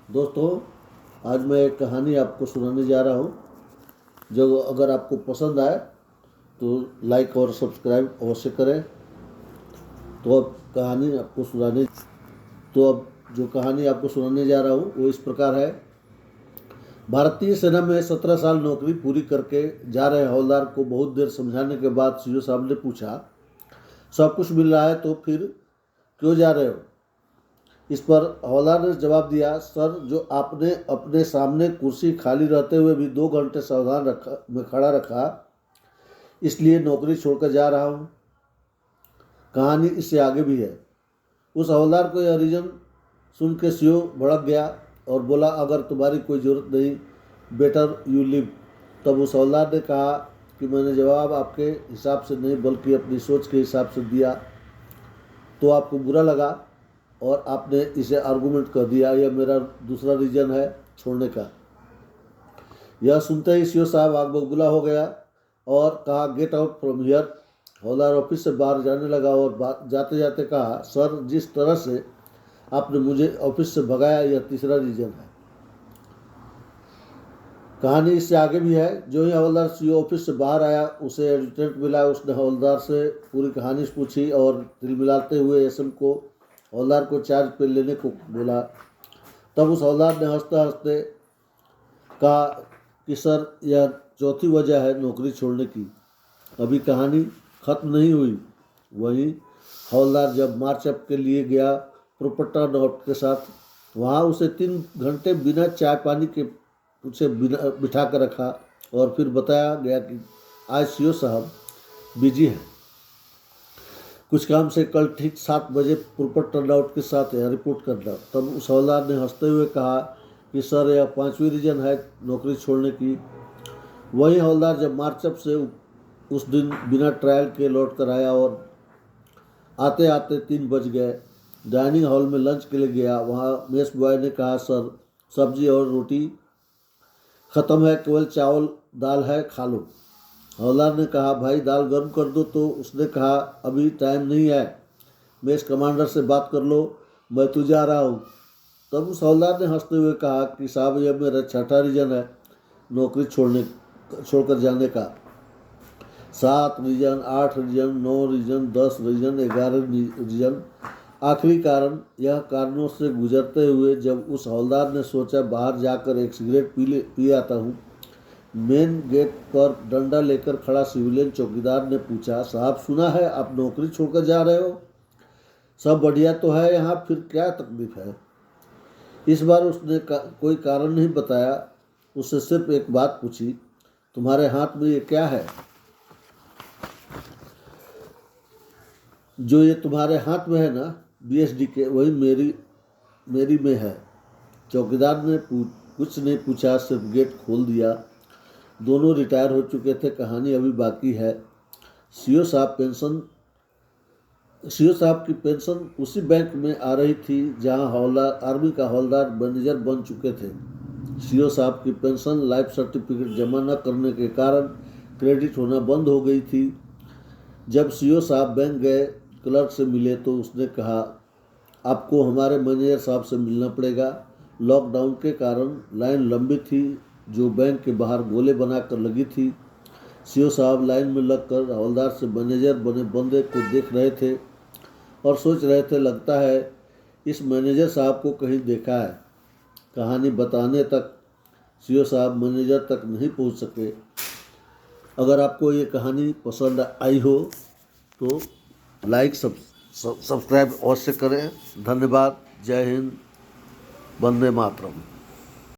दोस्तों, आज मैं एक कहानी आपको सुनाने जा रहा हूँ। जो अगर आपको पसंद आए तो लाइक और सब्सक्राइब अवश्य करें। तो अब कहानी आपको सुनाने तो अब जो कहानी आपको सुनाने जा रहा हूँ वो इस प्रकार है। भारतीय सेना में 17 साल नौकरी पूरी करके जा रहे हवलदार को बहुत देर समझाने के बाद सीओ साहब ने पूछा, सब कुछ मिल रहा है तो फिर क्यों जा रहे हो? इस पर हवलदार ने जवाब दिया, सर, जो आपने अपने सामने कुर्सी खाली रहते हुए भी 2 घंटे सावधान में खड़ा रखा, इसलिए नौकरी छोड़कर जा रहा हूँ। कहानी इससे आगे भी है। उस हवलदार को यह रीजन सुन के सीओ भड़क गया और बोला, अगर तुम्हारी कोई ज़रूरत नहीं, बेटर यू लिव। तब उस हवलदार ने कहा कि मैंने जवाब आपके हिसाब से नहीं बल्कि अपनी सोच के हिसाब से दिया, तो आपको बुरा लगा और आपने इसे आर्गूमेंट कर दिया। यह मेरा दूसरा रीज़न है छोड़ने का। यह सुनते ही सीओ साहब आग बबूला हो गया और कहा, get out from here. Havildar office से बाहर जाने लगा और जाते जाते कहा, सर, जिस तरह से आपने मुझे ऑफिस से भगाया, यह तीसरा रीज़न है। कहानी इससे आगे भी है। जो ही हवलदार सीओ ऑफिस से बाहर आया, उसे एडजुटेंट मिला। उसने हवलदार से पूरी कहानी पूछी और दिल मिलाते हुए एसएम को हवलदार को चार्ज पे लेने को बोला। तब उस हवलदार ने हंसते हंसते कहा कि सर, यह चौथी वजह है नौकरी छोड़ने की। अभी कहानी ख़त्म नहीं हुई। वहीं हवलदार जब मार्चअप के लिए गया प्रोपट्टा नोट के साथ, वहाँ उसे 3 घंटे बिना चाय पानी के उसे बिठा कर रखा और फिर बताया गया कि आज सीओ साहब बिजी हैं, कुछ काम से, कल ठीक 7 बजे प्रोपर टर्नआउट के साथ यहाँ रिपोर्ट करना। तब उस हवलदार ने हंसते हुए कहा कि सर, यह 5वीं रीजन है नौकरी छोड़ने की। वही हवलदार जब मार्चअप से उस दिन बिना ट्रायल के लौट कर आया और आते आते 3 बज गए। डाइनिंग हॉल में लंच के लिए गया। वहाँ मेस बॉय ने कहा, सर, सब्जी और रोटी ख़त्म है, केवल चावल दाल है, खा लो। हवलदार ने कहा, भाई दाल गर्म कर दो। तो उसने कहा, अभी टाइम नहीं है, मेस कमांडर से बात कर लो, मैं तो जा रहा हूँ। तब उस हवलदार ने हंसते हुए कहा कि साहब, यह मेरा 6ठा रीजन है नौकरी छोड़कर जाने का। 7 reason, 8 reason, 9 reason, 10 reason, 11 reason. आखिरी कारण, यह कारणों से गुजरते हुए जब उस हवलदार ने सोचा बाहर जाकर एक सिगरेट पी आता हूँ, मेन गेट पर डंडा लेकर खड़ा सिविलियन चौकीदार ने पूछा, साहब, सुना है आप नौकरी छोड़कर जा रहे हो? सब बढ़िया तो है यहाँ, फिर क्या तकलीफ है? इस बार उसने कोई कारण नहीं बताया। उससे सिर्फ एक बात पूछी, तुम्हारे हाथ में ये क्या है? जो ये तुम्हारे हाथ में है ना, बीएसडी के, वही मेरी में है। चौकीदार ने कुछ नहीं पूछा, सिर्फ गेट खोल दिया। दोनों रिटायर हो चुके थे। कहानी अभी बाकी है। सीओ साहब की पेंशन उसी बैंक में आ रही थी जहां हवलदार, आर्मी का हवलदार मैनेजर बन चुके थे। सीओ साहब की पेंशन लाइफ सर्टिफिकेट जमा न करने के कारण क्रेडिट होना बंद हो गई थी। जब सीओ साहब बैंक गए, क्लर्क से मिले तो उसने कहा, आपको हमारे मैनेजर साहब से मिलना पड़ेगा। लॉकडाउन के कारण लाइन लंबी थी, जो बैंक के बाहर गोले बनाकर लगी थी। सीओ साहब लाइन में लगकर हवलदार से मैनेजर बने बंदे को देख रहे थे और सोच रहे थे, लगता है इस मैनेजर साहब को कहीं देखा है। कहानी बताने तक सीओ साहब मैनेजर तक नहीं पहुंच सके। अगर आपको ये कहानी पसंद आई हो तो लाइक सब्सक्राइब अवश्य करें। धन्यवाद। जय हिंद। वंदे मातरम।